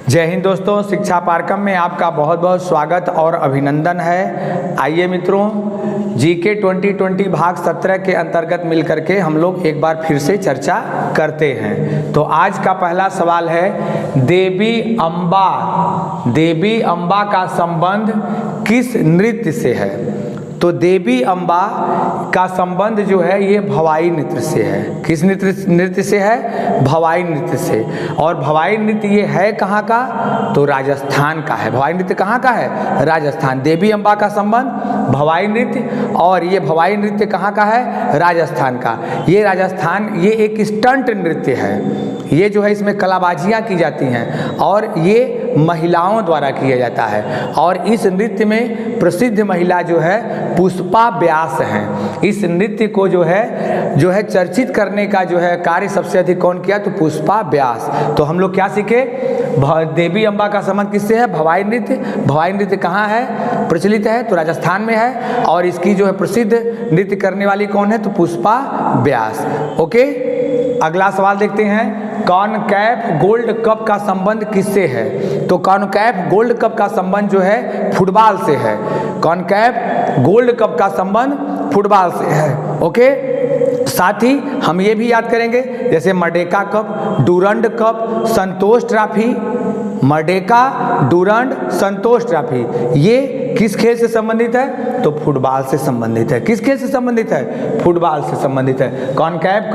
जय हिंद दोस्तों, शिक्षा पारकम में आपका बहुत बहुत स्वागत और अभिनंदन है। आइए मित्रों, जीके 2020 भाग 17 के अंतर्गत मिलकर के हम लोग एक बार फिर से चर्चा करते हैं। तो आज का पहला सवाल है, देवी अम्बा का संबंध किस नृत्य से है? तो देवी अम्बा का संबंध जो है ये भवाई नृत्य से है। किस नृत्य से है? भवाई नृत्य से। और भवाई नृत्य ये है कहाँ का? तो राजस्थान का है। भवाई नृत्य कहाँ का है? राजस्थान। देवी अम्बा का संबंध भवाई नृत्य, और ये भवाई नृत्य कहाँ का है? राजस्थान का। ये राजस्थान, ये एक स्टंट नृत्य है। ये जो है इसमें कलाबाजियाँ की जाती हैं और ये महिलाओं द्वारा किया जाता है। और इस नृत्य में प्रसिद्ध महिला जो है पुष्पा व्यास हैं। इस नृत्य को जो है चर्चित करने का जो है कार्य सबसे अधिक कौन किया? तो पुष्पा व्यास। तो हम लोग क्या सीखे? देवी अम्बा का संबंध किससे है? भवाई नृत्य। भवाई नृत्य कहाँ है प्रचलित है? तो राजस्थान में है। और इसकी जो है प्रसिद्ध नृत्य करने वाली कौन है? तो पुष्पा व्यास। ओके, अगला सवाल देखते हैं, कॉनकैफ गोल्ड कप का संबंध किससे है? तो कॉनकैफ गोल्ड कप का संबंध जो है फुटबॉल से है। कॉनकैफ गोल्ड कप का संबंध फुटबॉल से है। ओके, साथ ही हम ये भी याद करेंगे जैसे मर्डेका कप, डूरंड कप, संतोष ट्रॉफी। मर्डेका, डूरंड, संतोष ट्रॉफी ये किस खेल से संबंधित है? तो फुटबॉल से संबंधित है। किस खेल से संबंधित है? फुटबॉल से संबंधित है। कॉनकैफ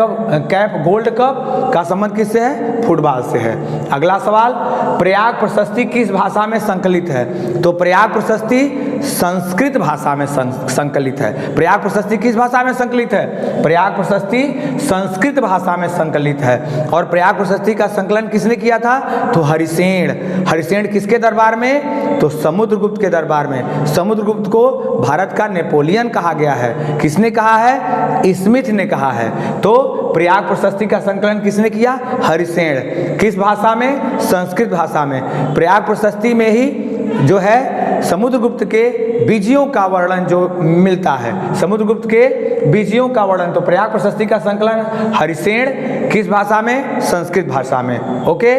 कैफ गोल्ड कप का संबंध किससे है? फुटबॉल से है। अगला सवाल, प्रयाग प्रशस्ति किस भाषा में संकलित है? तो प्रयाग प्रशस्ति संस्कृत भाषा में संकलित है। प्रयाग प्रशस्ति किस भाषा में संकलित है? प्रयाग प्रशस्ति संस्कृत भाषा में संकलित है। और प्रयाग प्रशस्ति का संकलन किसने किया था? तो हरिसेन। हरिसेन किसके दरबार में? तो समुद्रगुप्त के दरबार में। समुद्रगुप्त को भारत का नेपोलियन कहा गया है। किसने कहा है? स्मिथ ने कहा है। तो प्रयाग प्रशस्ति का संकलन किसने किया? हरिसेन। किस भाषा में? संस्कृत भाषा में। प्रयाग प्रशस्ति में ही जो है समुद्रगुप्त के बीजियों का वर्णन जो मिलता है। समुद्रगुप्त के बीजियों का वर्णन, तो प्रयाग प्रशस्ति का संकलन हरिसेन। किस भाषा में? संस्कृत भाषा में। ओके,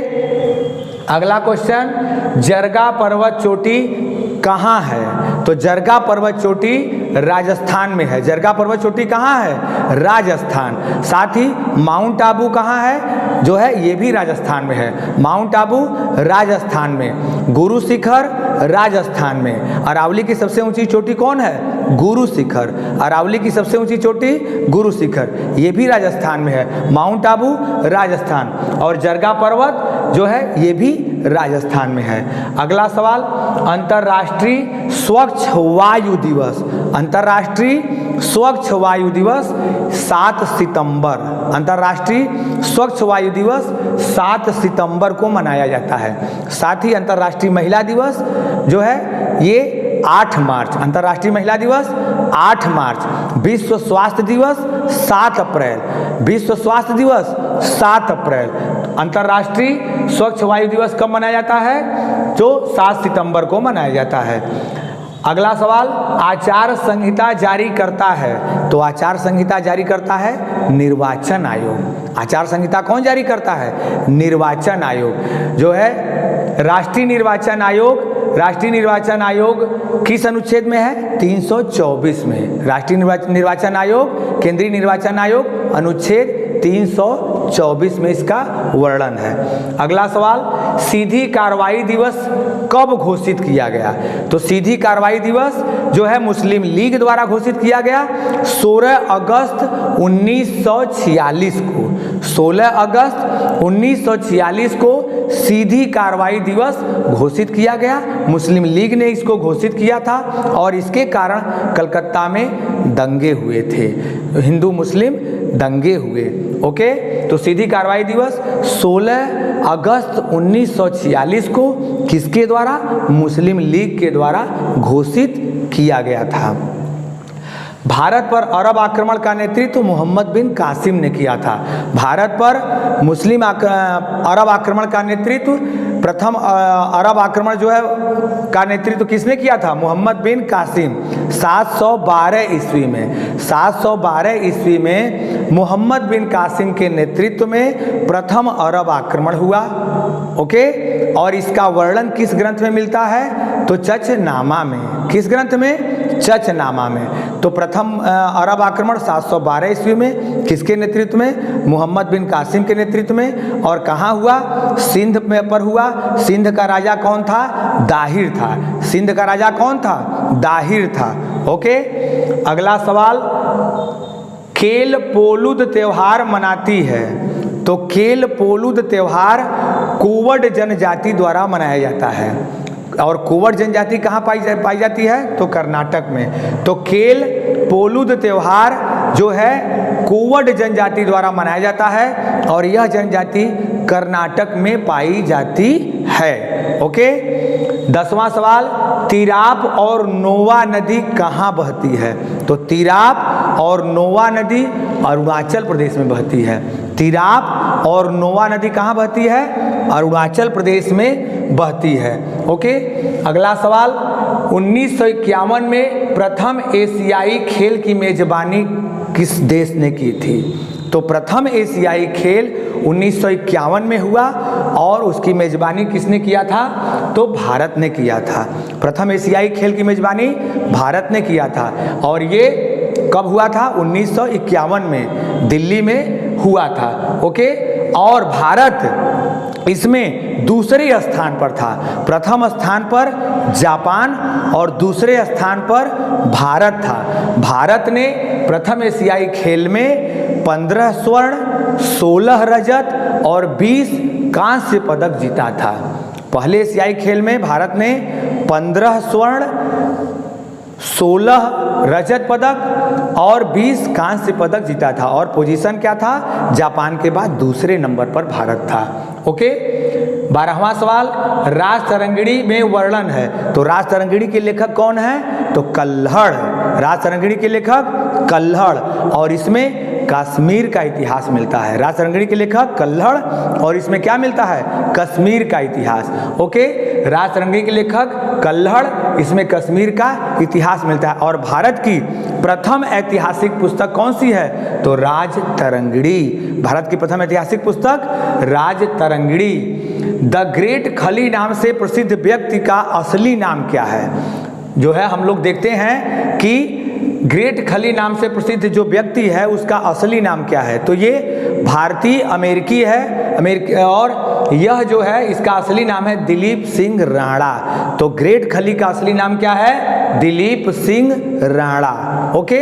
अगला क्वेश्चन, जरगा पर्वत चोटी कहाँ है? तो जरगा पर्वत चोटी राजस्थान में है। जरगा पर्वत चोटी कहाँ है? राजस्थान। साथ ही माउंट आबू कहाँ है? जो है ये भी राजस्थान में है। माउंट आबू राजस्थान में। गुरु शिखर राजस्थान में। अरावली की सबसे ऊंची चोटी कौन है? गुरु शिखर। अरावली की सबसे ऊंची चोटी गुरु शिखर, ये भी राजस्थान में है। माउंट आबू राजस्थान, और जरगा पर्वत जो है ये भी राजस्थान में है। अगला सवाल, अंतर्राष्ट्रीय स्वच्छ वायु दिवस। अंतर्राष्ट्रीय स्वच्छ वायु दिवस 7 सितंबर। अंतर्राष्ट्रीय स्वच्छ वायु दिवस 7 सितंबर को मनाया जाता है। साथ ही अंतर्राष्ट्रीय महिला दिवस जो है ये 8 मार्च। अंतर्राष्ट्रीय महिला दिवस 8 मार्च। विश्व स्वास्थ्य दिवस 7 अप्रैल। विश्व स्वास्थ्य दिवस 7 अप्रैल। अंतर्राष्ट्रीय स्वच्छ वायु दिवस कब मनाया जाता है? जो 7 सितंबर को मनाया जाता है। अगला सवाल, आचार संहिता जारी करता है? तो आचार संहिता जारी करता है निर्वाचन आयोग। आचार संहिता कौन जारी करता है? निर्वाचन आयोग जो है राष्ट्रीय निर्वाचन आयोग। राष्ट्रीय निर्वाचन आयोग किस अनुच्छेद में है? 324 में। राष्ट्रीय निर्वाचन आयोग, केंद्रीय निर्वाचन आयोग अनुच्छेद 324 में इसका वर्णन है। अगला सवाल, सीधी कार्रवाई दिवस कब घोषित किया गया? तो सीधी कार्रवाई दिवस जो है मुस्लिम लीग द्वारा घोषित किया गया 16 अगस्त 1946 को। 16 अगस्त 1946 को सीधी कार्रवाई दिवस घोषित किया गया। मुस्लिम लीग ने इसको घोषित किया था और इसके कारण कलकत्ता में दंगे हुए थे, हिंदू मुस्लिम दंगे हुए। ओके, तो सीधी कार्रवाई दिवस 16 अगस्त 1946 को किसके द्वारा? मुस्लिम लीग के द्वारा घोषित किया गया था। भारत पर अरब आक्रमण का नेतृत्व मोहम्मद बिन कासिम ने किया था। भारत पर अरब आक्रमण का नेतृत्व, प्रथम अरब आक्रमण जो है का नेतृत्व किसने किया था? मोहम्मद बिन कासिम। 712 ईस्वी में। 712 ईस्वी में मोहम्मद बिन कासिम के नेतृत्व में प्रथम अरब आक्रमण हुआ। ओके। और इसका वर्णन किस ग्रंथ में मिलता है? तो चचनामा में। किस ग्रंथ में? चचनामा में। तो प्रथम अरब आक्रमण 712 ईस्वी में किसके नेतृत्व में? मोहम्मद बिन कासिम के नेतृत्व में। और कहाँ हुआ? सिंध में पर हुआ। सिंध का राजा कौन था? दाहिर था। सिंध का राजा कौन था? दाहिर था। ओके। अगला सवाल, खेल पोलूद त्योहार मनाती है। तो खेल पोलूद त्योहार कुवड जनजाति द्वारा मनाया जाता है। और कुवड जनजाति कहाँ पाई जाती है? तो कर्नाटक में। तो खेल पोलूद त्योहार जो है कुवड जनजाति द्वारा मनाया जाता है और यह जनजाति कर्नाटक में पाई जाती है। ओके। 10वां सवाल, तिराप और नोवा नदी कहाँ बहती है? तो तिराप और नोवा नदी अरुणाचल प्रदेश में बहती है। तिराप और नोवा नदी कहाँ बहती है? अरुणाचल प्रदेश में बहती है। ओके। अगला सवाल, 1951 में प्रथम एशियाई खेल की मेजबानी किस देश ने की थी? तो प्रथम एशियाई खेल 1951 में हुआ और उसकी मेजबानी किसने किया था? तो भारत ने किया था। प्रथम एशियाई खेल की मेजबानी भारत ने किया था। और ये कब हुआ था? 1951 में दिल्ली में हुआ था। ओके। और भारत इसमें दूसरे स्थान पर था। प्रथम स्थान पर जापान और दूसरे स्थान पर भारत था। भारत ने प्रथम एशियाई खेल में 15 स्वर्ण, 16 रजत और 20 कांस्य पदक जीता था। पहले एशियाई खेल में भारत ने 15 स्वर्ण, 16 रजत पदक और 20 कांस्य पदक जीता था। और पोजीशन क्या था? जापान के बाद दूसरे नंबर पर भारत था। ओके। 12वां सवाल, राज तरंगिणी में वर्णन है। तो राज तरंगिणी के लेखक कौन है? तो कल्हड़। राज तरंगिणी के लेखक कल्हड़। और इसमें कश्मीर का इतिहास मिलता है। राज तरंगिणी के लेखक कल्हड़ और इसमें क्या मिलता है? कश्मीर का इतिहास। ओके। राज तरंगिणी के लेखक कल्हड़, इसमें कश्मीर का इतिहास मिलता है। और भारत की प्रथम ऐतिहासिक पुस्तक कौन सी है? तो राज तरंगिणी। भारत की प्रथम ऐतिहासिक पुस्तक राज तरंगिणी। द ग्रेट खली नाम से प्रसिद्ध व्यक्ति का असली नाम क्या है? जो है हम लोग देखते हैं कि ग्रेट खली नाम से प्रसिद्ध जो व्यक्ति है उसका असली नाम क्या है? तो ये भारतीय अमेरिकी है। और यह जो है इसका असली नाम है दिलीप सिंह राणा। तो ग्रेट खली का असली नाम क्या है? दिलीप सिंह राणा। ओके।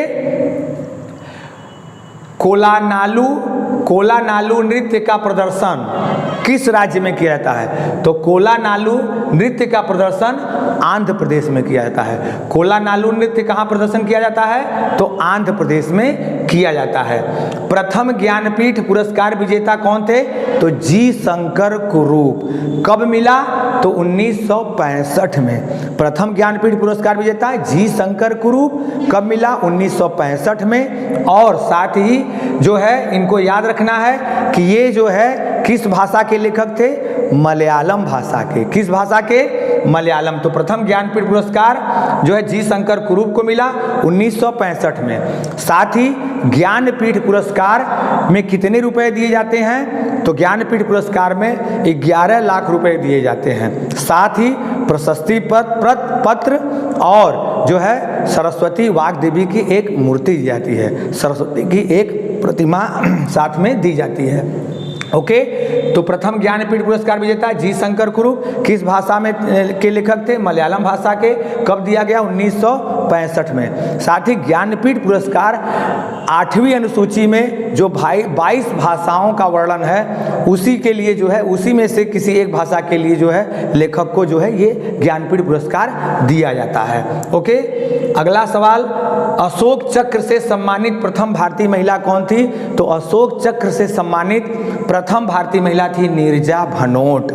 कोलानालू नृत्य का प्रदर्शन किस राज्य में किया जाता है? तो कोलानालू नृत्य का प्रदर्शन आंध्र प्रदेश में किया जाता है। कोलानालू नृत्य कहाँ प्रदर्शन किया जाता है? तो आंध्र प्रदेश में किया जाता है। प्रथम ज्ञानपीठ पुरस्कार विजेता कौन थे? तो जी शंकर कुरूप। कब मिला? तो 1965 में। प्रथम ज्ञानपीठ पुरस्कार विजेता जी शंकर कुरूप कब मिला? 1965 में। और साथ ही जो है इनको याद रखना है कि ये जो है किस भाषा के लेखक थे? मलयालम भाषा के। किस भाषा के? मलयालम। तो प्रथम ज्ञानपीठ पुरस्कार जो है जी शंकर कुरूप को मिला 1965 में। साथ ही ज्ञानपीठ पुरस्कार में कितने रुपए दिए जाते हैं? तो ज्ञानपीठ पुरस्कार में 11 लाख रुपए दिए जाते हैं। साथ ही प्रशस्ति पत्र और जो है सरस्वती वाग्देवी की एक मूर्ति दी जाती है। सरस्वती की एक प्रतिमा साथ में दी जाती है। ओके। तो प्रथम ज्ञानपीठ पुरस्कार विजेता जी शंकर कुरूप किस भाषा में के लेखक थे? मलयालम भाषा के। कब दिया गया? 1965 में। साथ ही ज्ञानपीठ पुरस्कार 8वीं अनुसूची में जो 22 भाषाओं का वर्णन है उसी के लिए जो है उसी में से किसी एक भाषा के लिए जो है लेखक को जो है ये ज्ञानपीठ पुरस्कार दिया जाता है। ओके। अगला सवाल, अशोक चक्र से सम्मानित प्रथम भारतीय महिला कौन थी? तो अशोक चक्र से सम्मानित प्रथम भारतीय महिला थी नीरजा भनोट।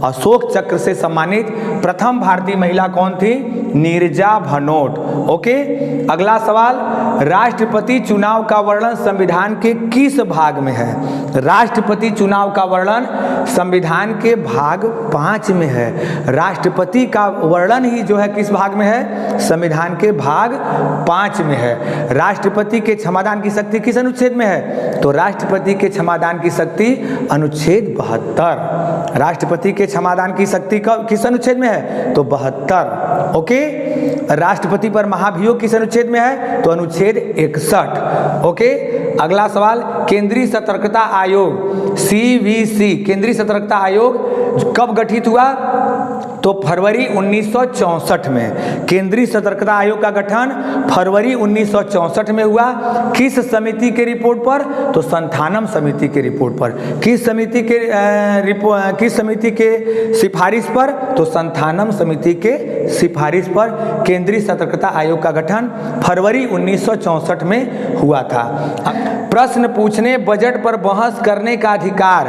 अशोक चक्र से सम्मानित प्रथम भारतीय महिला कौन थी? नीरजा भनोट। ओके। अगला सवाल, राष्ट्रपति चुनाव का वर्णन संविधान के किस भाग में है? राष्ट्रपति चुनाव का वर्णन संविधान के भाग 5 में है। राष्ट्रपति का वर्णन ही जो है किस भाग में है? संविधान के भाग 5 में है। राष्ट्रपति के क्षमादान की शक्ति किस अनुच्छेद में है? तो राष्ट्रपति के क्षमादान की शक्ति अनुच्छेद 72। राष्ट्रपति के क्षमादान की शक्ति किस अनुच्छेद में है? तो 72। ओके। राष्ट्रपति पर महाभियोग किस अनुच्छेद में है? तो अनुच्छेद 61। ओके। अगला सवाल, केंद्रीय सतर्कता आयोग CVC, केंद्रीय सतर्कता आयोग कब गठित हुआ? तो फरवरी 1964 में। केंद्रीय सतर्कता आयोग का गठन फरवरी 1964 में हुआ। किस समिति के रिपोर्ट पर? तो संथानम समिति के रिपोर्ट पर। किस समिति के सिफारिश पर? तो संथानम समिति के सिफारिश पर केंद्रीय सतर्कता आयोग का गठन फरवरी 1964 में हुआ था। प्रश्न पूछने, बजट पर बहस करने का अधिकार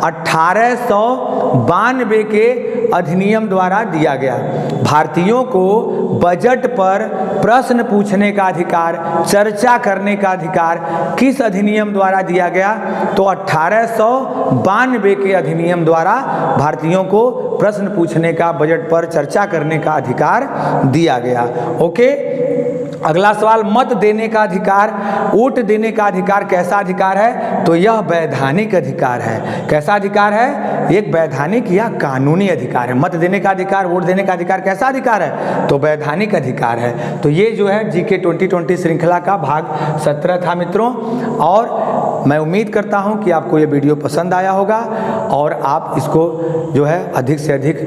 1892 के अधिनियम द्वारा दिया गया। भारतीयों को बजट पर प्रश्न पूछने का अधिकार, चर्चा करने का अधिकार किस अधिनियम द्वारा दिया गया? तो 1892 के अधिनियम द्वारा भारतीयों को प्रश्न पूछने का, बजट पर चर्चा करने का अधिकार दिया गया। ओके। अगला सवाल, मत देने का अधिकार, वोट देने का अधिकार कैसा अधिकार है? तो यह वैधानिक अधिकार है। कैसा अधिकार है? एक वैधानिक या कानूनी अधिकार है। मत देने का अधिकार, वोट देने का अधिकार कैसा अधिकार है? तो वैधानिक अधिकार है। तो ये जो है GK 2020 श्रृंखला का भाग 17 था मित्रों। और मैं उम्मीद करता हूँ कि आपको ये वीडियो पसंद आया होगा और आप इसको जो है अधिक से अधिक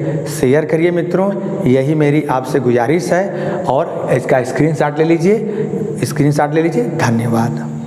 शेयर करिए मित्रों, यही मेरी आपसे गुजारिश है। और इसका स्क्रीनशॉट ले लीजिए, धन्यवाद।